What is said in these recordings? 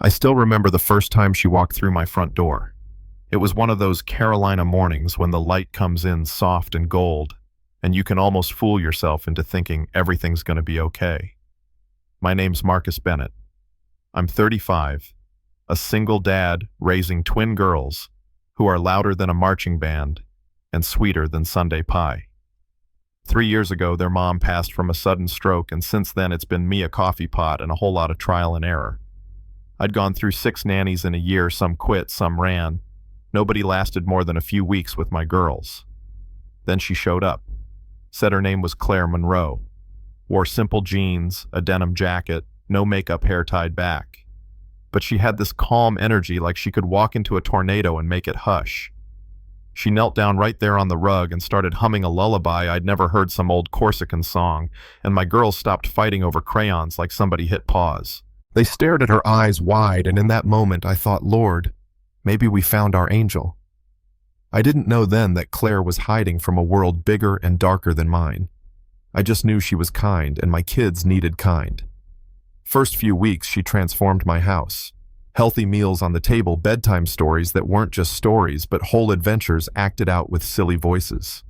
I still remember the first time she walked through my front door. It was one of those Carolina mornings when the light comes in soft and gold, and you can almost fool yourself into thinking everything's going to be okay. My name's Marcus Bennett. I'm 35, a single dad raising twin girls who are louder than a marching band and sweeter than Sunday pie. 3 years ago, their mom passed from a sudden stroke, and since then it's been me, a coffee pot, and a whole lot of trial and error. I'd gone through 6 nannies in a year, some quit, some ran. Nobody lasted more than a few weeks with my girls. Then she showed up. Said her name was Claire Monroe. Wore simple jeans, a denim jacket, no makeup, hair tied back. But she had this calm energy, like she could walk into a tornado and make it hush. She knelt down right there on the rug and started humming a lullaby I'd never heard, some old Corsican song, and my girls stopped fighting over crayons like somebody hit pause. They stared at her eyes wide, and in that moment I thought, Lord, maybe we found our angel. I didn't know then that Claire was hiding from a world bigger and darker than mine. I just knew she was kind, and my kids needed kind. First few weeks, she transformed my house. Healthy meals on the table, bedtime stories that weren't just stories, but whole adventures acted out with silly voices.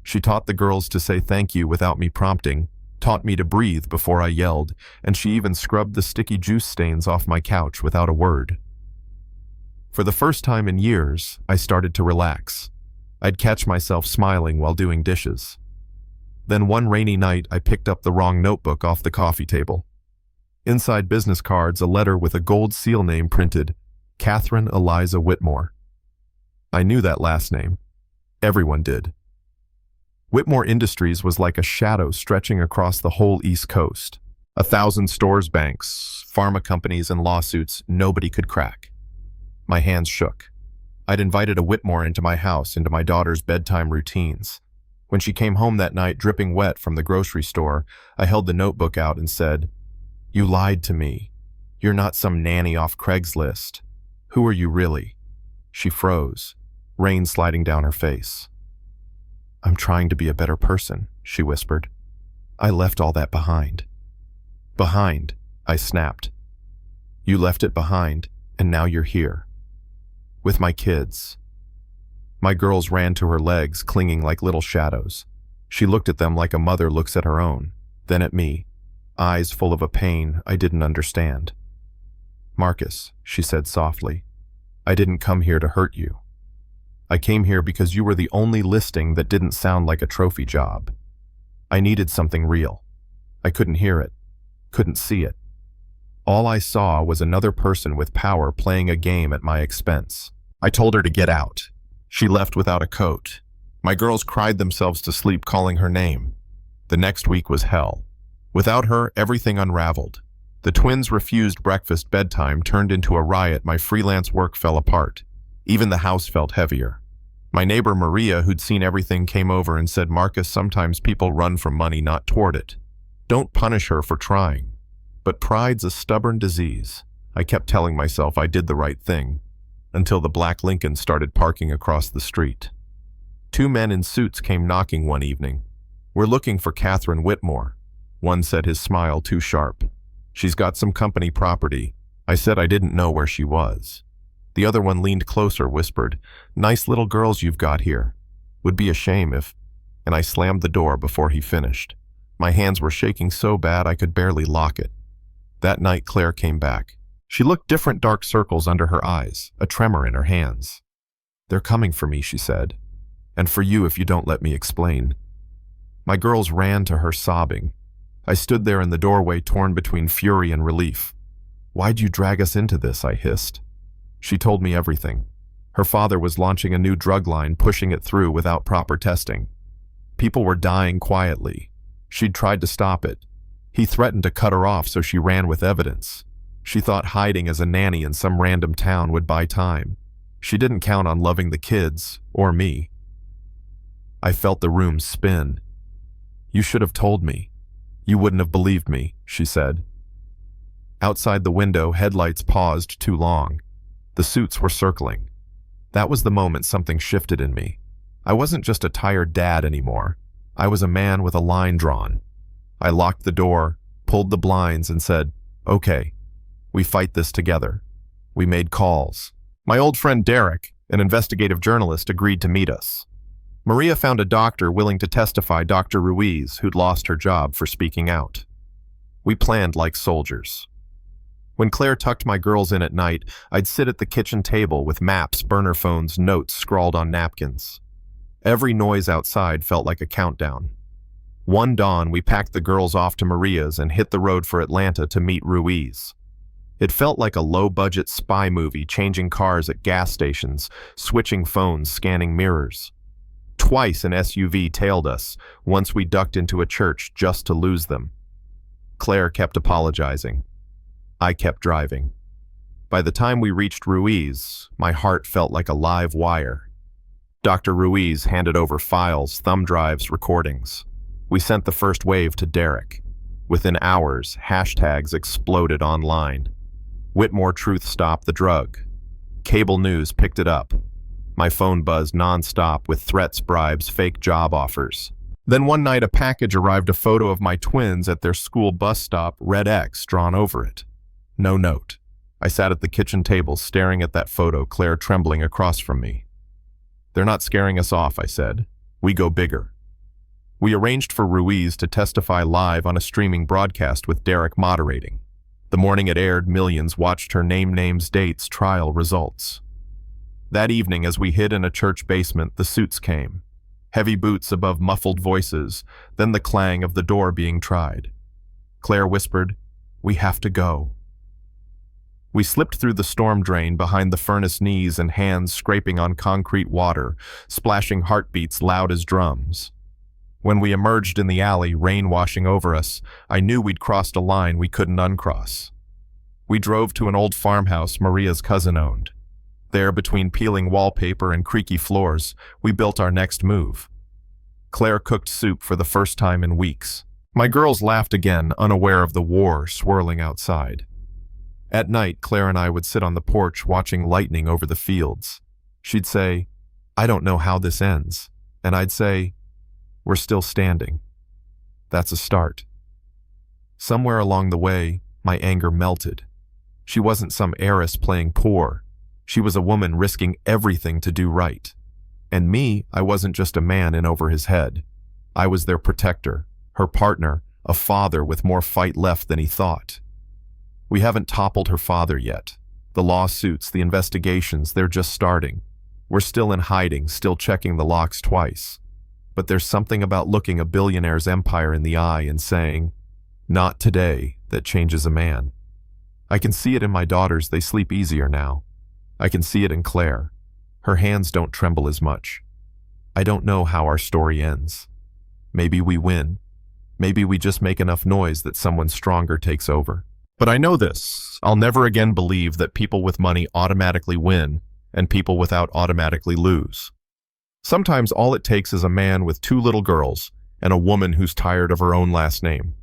She taught the girls to say thank you without me prompting, taught me to breathe before I yelled, and she even scrubbed the sticky juice stains off my couch without a word. For the first time in years, I started to relax. I'd catch myself smiling while doing dishes. Then one rainy night, I picked up the wrong notebook off the coffee table. Inside business cards, a letter with a gold seal name printed, Catherine Eliza Whitmore. I knew that last name. Everyone did. Whitmore Industries was like a shadow stretching across the whole East Coast. 1,000 stores, banks, pharma companies, and lawsuits nobody could crack. My hands shook. I'd invited a Whitmore into my house, into my daughter's bedtime routines. When she came home that night, dripping wet from the grocery store, I held the notebook out and said, "You lied to me. You're not some nanny off Craigslist. Who are you really?" She froze, rain sliding down her face. "I'm trying to be a better person," she whispered. "I left all that behind." "Behind?" I snapped. "You left it behind, and now you're here. With my kids." My girls ran to her legs, clinging like little shadows. She looked at them like a mother looks at her own, then at me, eyes full of a pain I didn't understand. "Marcus," she said softly, "I didn't come here to hurt you. I came here because you were the only listing that didn't sound like a trophy job. I needed something real. I couldn't hear it, couldn't see it. All I saw was another person with power playing a game at my expense." I told her to get out. She left without a coat. My girls cried themselves to sleep calling her name. The next week was hell. Without her, everything unraveled. The twins refused breakfast, bedtime turned into a riot, my freelance work fell apart. Even the house felt heavier. My neighbor Maria, who'd seen everything, came over and said, "Marcus, sometimes people run from money, not toward it. Don't punish her for trying." But pride's a stubborn disease. I kept telling myself I did the right thing, until the black Lincoln started parking across the street. 2 men in suits came knocking one evening. "We're looking for Catherine Whitmore." One said, his smile too sharp. "She's got some company property." I said I didn't know where she was. The other one leaned closer, whispered, "Nice little girls you've got here. Would be a shame if..." And I slammed the door before he finished. My hands were shaking so bad I could barely lock it. That night Claire came back. She looked different, dark circles under her eyes, a tremor in her hands. "They're coming for me," she said. "And for you if you don't let me explain." My girls ran to her sobbing. I stood there in the doorway, torn between fury and relief. "Why'd you drag us into this?" I hissed. She told me everything. Her father was launching a new drug line, pushing it through without proper testing. People were dying quietly. She'd tried to stop it. He threatened to cut her off, so she ran with evidence. She thought hiding as a nanny in some random town would buy time. She didn't count on loving the kids, or me. I felt the room spin. "You should have told me. You wouldn't have believed me," she said. Outside the window, headlights paused too long. The suits were circling. That was the moment something shifted in me. I wasn't just a tired dad anymore. I was a man with a line drawn. I locked the door, pulled the blinds, and said, "Okay, we fight this together. We made calls. My old friend Derek, an investigative journalist, agreed to meet us. Maria found a doctor willing to testify, Dr. Ruiz, who'd lost her job for speaking out. We planned like soldiers. When Claire tucked my girls in at night, I'd sit at the kitchen table with maps, burner phones, notes scrawled on napkins. Every noise outside felt like a countdown. One dawn, we packed the girls off to Maria's and hit the road for Atlanta to meet Ruiz. It felt like a low-budget spy movie, changing cars at gas stations, switching phones, scanning mirrors. Twice an SUV tailed us, once we ducked into a church just to lose them. Claire kept apologizing. I kept driving. By the time we reached Ruiz, my heart felt like a live wire. Dr. Ruiz handed over files, thumb drives, recordings. We sent the first wave to Derek. Within hours, hashtags exploded online. Whitmore Truth Stop the Drug. Cable news picked it up. My phone buzzed nonstop with threats, bribes, fake job offers. Then one night a package arrived, a photo of my twins at their school bus stop, red X drawn over it. No note. I sat at the kitchen table staring at that photo, Claire trembling across from me. "They're not scaring us off," I said. "We go bigger." We arranged for Ruiz to testify live on a streaming broadcast with Derek moderating. The morning it aired, millions watched her name, names, dates, trial results. That evening, as we hid in a church basement, the suits came. Heavy boots above muffled voices, then the clang of the door being tried. Claire whispered, "We have to go." We slipped through the storm drain behind the furnace, knees and hands scraping on concrete water, splashing heartbeats loud as drums. When we emerged in the alley, rain washing over us, I knew we'd crossed a line we couldn't uncross. We drove to an old farmhouse Maria's cousin owned. There, between peeling wallpaper and creaky floors, we built our next move. Claire cooked soup for the first time in weeks. My girls laughed again, unaware of the war swirling outside. At night, Claire and I would sit on the porch watching lightning over the fields. She'd say, "I don't know how this ends." And I'd say, "We're still standing." That's a start. Somewhere along the way, my anger melted. She wasn't some heiress playing poor. She was a woman risking everything to do right. And me, I wasn't just a man in over his head. I was their protector, her partner, a father with more fight left than he thought. We haven't toppled her father yet. The lawsuits, the investigations, they're just starting. We're still in hiding, still checking the locks twice. But there's something about looking a billionaire's empire in the eye and saying, "Not today," that changes a man. I can see it in my daughters, they sleep easier now. I can see it in Claire. Her hands don't tremble as much. I don't know how our story ends. Maybe we win. Maybe we just make enough noise that someone stronger takes over. But I know this, I'll never again believe that people with money automatically win and people without automatically lose. Sometimes all it takes is a man with 2 little girls and a woman who's tired of her own last name.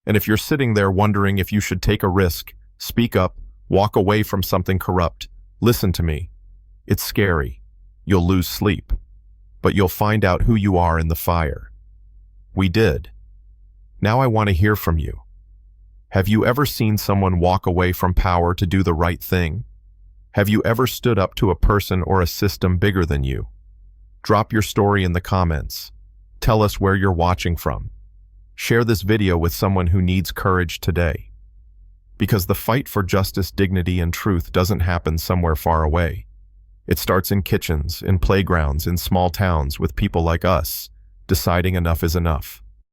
And if you're sitting there wondering if you should take a risk, speak up, walk away from something corrupt, listen to me. It's scary. You'll lose sleep. But you'll find out who you are in the fire. We did. Now I want to hear from you. Have you ever seen someone walk away from power to do the right thing? Have you ever stood up to a person or a system bigger than you? Drop your story in the comments. Tell us where you're watching from. Share this video with someone who needs courage today. Because the fight for justice, dignity, and truth doesn't happen somewhere far away. It starts in kitchens, in playgrounds, in small towns with people like us, deciding enough is enough.